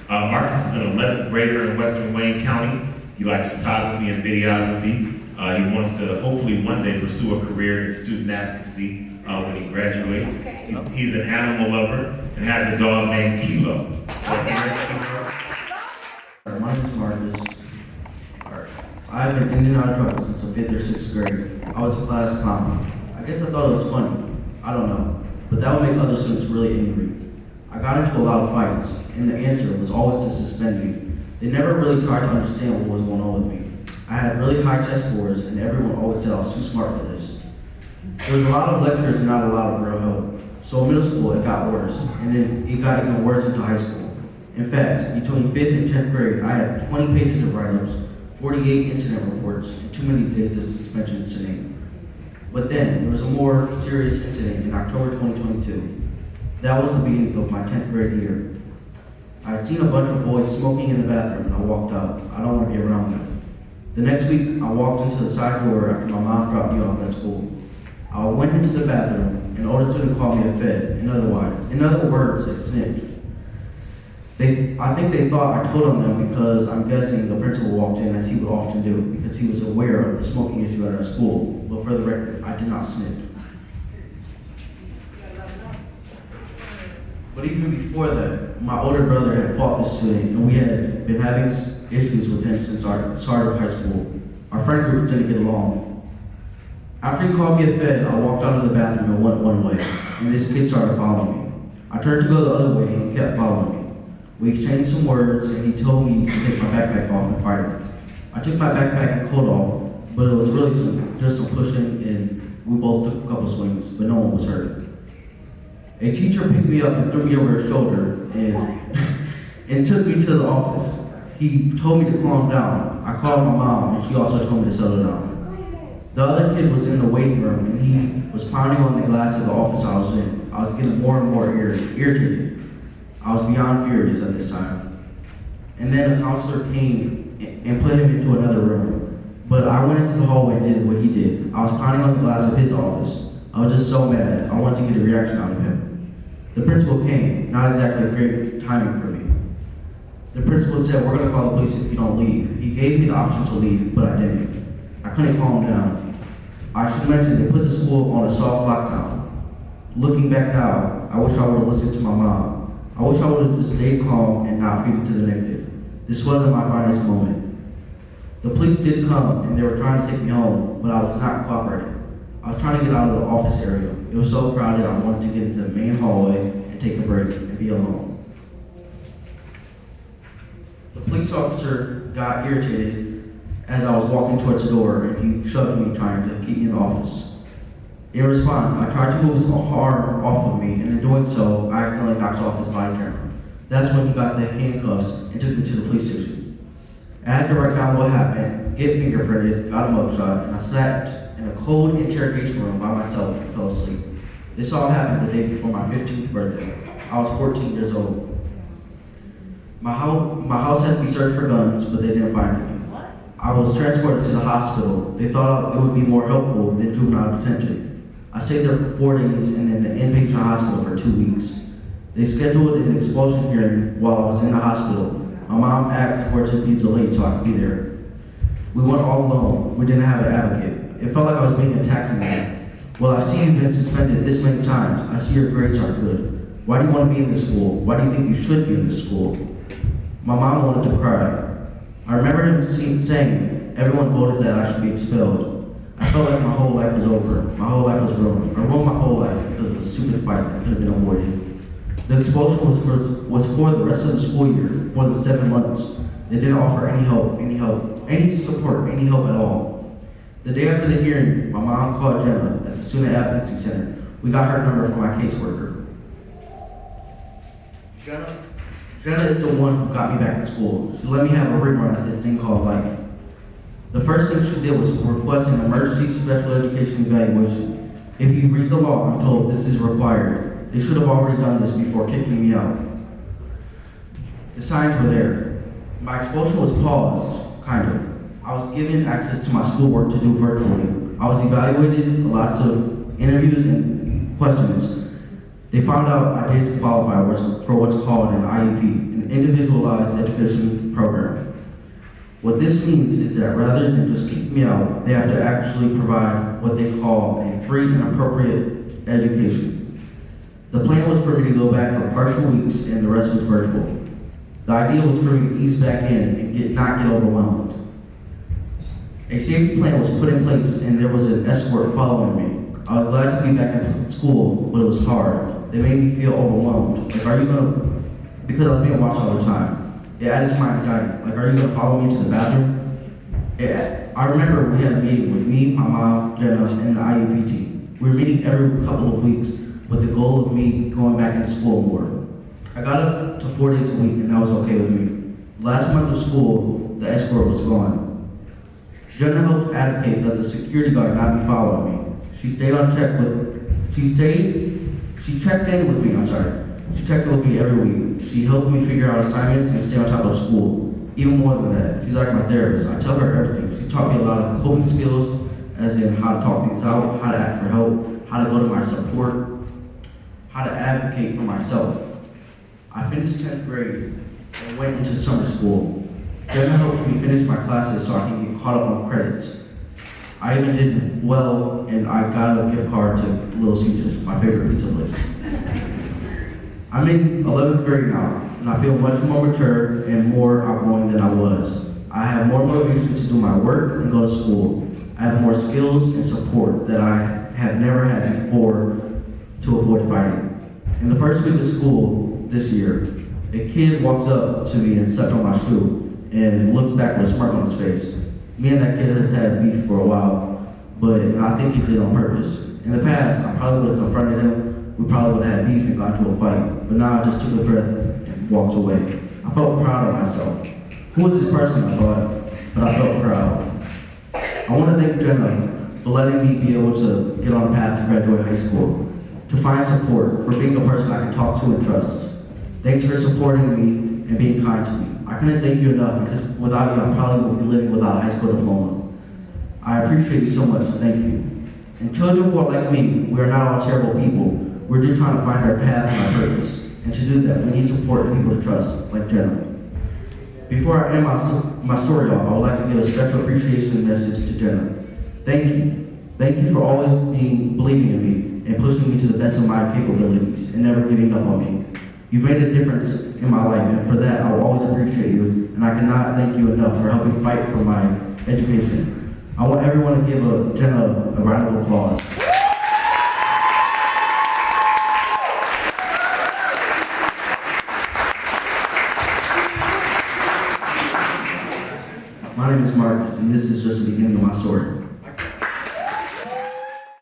Marcus is an 11th grader in Western Wayne County. He likes photography and videography. He wants to hopefully one day pursue a career in student advocacy when he graduates. Okay. He's an animal lover and has a dog named Kilo. My name is Marcus. I've been in and out of trouble since the 5th or 6th grade. I was a class clown. I guess I thought it was funny. I don't know. But that would make other students really angry. I got into a lot of fights, and the answer was always to suspend me. They never really tried to understand what was going on with me. I had really high test scores, and everyone always said I was too smart for this. There was a lot of lectures and not a lot of real help. So in middle school, it got worse, and then it got even worse into high school. In fact, between 5th and 10th grade, I had 20 pages of write-ups, 48 incident reports, and too many days of suspensions to name. But then, there was a more serious incident in October 2022. That was the beginning of my 10th grade year. I had seen a bunch of boys smoking in the bathroom, and I walked out. I don't want to be around them. The next week, I walked into the side door after my mom dropped me off at school. I went into the bathroom, and older student called me a fed. In other words, they snitched. I think they thought I told on them because I'm guessing the principal walked in as he would often do because he was aware of the smoking issue at our school. But for the record, I did not snitch. But even before that, my older brother had fought this student, and we had been having issues with him since our start of high school. Our friend group didn't get along. After he called me a fed, I walked out of the bathroom and went one way, and this kid started following me. I turned to go the other way, and he kept following me. We exchanged some words, and he told me to take my backpack off and fight him. I took my backpack and coat off, but it was really just some pushing, and we both took a couple swings, but no one was hurt. A teacher picked me up and threw me over his shoulder and took me to the office. He told me to calm down. I called my mom, and she also told me to settle down. The other kid was in the waiting room, and he was pounding on the glass of the office I was in. I was getting more and more irritated. I was beyond furious at this time. And then a counselor came and put him into another room. But I went into the hallway and did what he did. I was pounding on the glass of his office. I was just so mad. I wanted to get a reaction out of him. The principal came, not exactly great timing for me. The principal said, "We're gonna call the police if you don't leave." He gave me the option to leave, but I didn't. I couldn't calm down. I should mention they put the school on a soft lockdown. Looking back now, I wish I would have listened to my mom. I wish I would have just stayed calm and not feed into the negative. This wasn't my finest moment. The police did come and they were trying to take me home, but I was not cooperating. I was trying to get out of the office area. It was so crowded I wanted to get into the main hallway and take a break and be alone. The police officer got irritated as I was walking towards the door and he shoved me trying to keep me in the office. In response, I tried to move his arm off of me, and in doing so, I accidentally knocked off his body camera. That's when he got the handcuffs and took me to the police station. I had to write down what happened, get fingerprinted, got a mugshot, and I sat in a cold interrogation room by myself and fell asleep. This all happened the day before my 15th birthday. I was 14 years old. My house had to be searched for guns, but they didn't find any. I was transported to the hospital. They thought it would be more helpful than juvenile detention. I stayed there for 4 days and in the inpatient hospital for 2 weeks. They scheduled an expulsion hearing while I was in the hospital. My mom asked for it to be delayed so I could be there. We went all alone. We didn't have an advocate. It felt like I was being attacked again. Well, I've seen you been suspended this many times. I see your grades are good. Why do you want to be in this school? Why do you think you should be in this school? My mom wanted to cry. I remember him saying everyone voted that I should be expelled. I felt like my whole life was over. My whole life was ruined. I ruined my whole life because of a stupid fight that could have been avoided. The expulsion was for the rest of the school year, for the 7 months. They didn't offer any support, any help at all. The day after the hearing, my mom called Jenna at the Student Advocacy Center. We got her number from my caseworker. Jenna is the one who got me back in school. She let me have a ring run at this thing called life. The first thing she did was request an emergency special education evaluation. If you read the law, I'm told this is required. They should have already done this before kicking me out. The signs were there. My expulsion was paused, kind of. I was given access to my schoolwork to do virtually. I was evaluated, lots of interviews and questions. They found out I didn't qualify for what's called an IEP, an Individualized Education Program. What this means is that rather than just kick me out, they have to actually provide what they call a free and appropriate education. The plan was for me to go back for partial weeks and the rest was virtual. The idea was for me to ease back in and not get overwhelmed. A safety plan was put in place and there was an escort following me. I was glad to be back in school, but it was hard. They made me feel overwhelmed. Like, are you gonna, because I was being watched all the time. It added to my anxiety. Like, are you gonna follow me to the bathroom? I remember we had a meeting with me, my mom, Jenna, and the IEP team. We were meeting every couple of weeks with the goal of me going back into school more. I got up to 4 days a week and that was okay with me. Last month of school, the escort was gone. Jenna helped advocate that the security guard not be following me. She checked in with me, She checked in with me every week. She helped me figure out assignments and stay on top of school. Even more than that, she's like my therapist. I tell her everything. She's taught me a lot of coping skills, as in how to talk things out, how to ask for help, how to go to my support, how to advocate for myself. I finished 10th grade and went into summer school. Jenna helped me finish my classes so I can get caught up on credits. I even did well and I got a gift card to Little Caesars, my favorite pizza place. I'm in 11th grade now and I feel much more mature and more outgoing than I was. I have more motivation to do my work and go to school. I have more skills and support that I have never had before to avoid fighting. In the first week of school this year, a kid walked up to me and stepped on my shoe and looked back with a smirk on his face. Me and that kid has had beef for a while, but I think he did on purpose. In the past, I probably would have confronted him, we probably would have had beef and got into a fight, but now I just took a breath and walked away. I felt proud of myself. Who is this person, I thought, but I felt proud. I want to thank Jenna for letting me be able to get on the path to graduate high school, to find support, for being a person I can talk to and trust. Thanks for supporting me and being kind to me. I couldn't thank you enough because without you, I probably would be living without a high school diploma. I appreciate you so much, thank you. And children who are like me, we are not all terrible people. We're just trying to find our path and our purpose. And to do that, we need support and people to trust, like Jenna. Before I end my story off, I would like to give a special appreciation message to Jenna. Thank you. Thank you for always believing in me and pushing me to the best of my capabilities and never giving up on me. You've made a difference in my life, and for that, I will always appreciate you, and I cannot thank you enough for helping fight for my education. I want everyone to give Jenna a round of applause. My name is Marcus, and this is just the beginning of my story.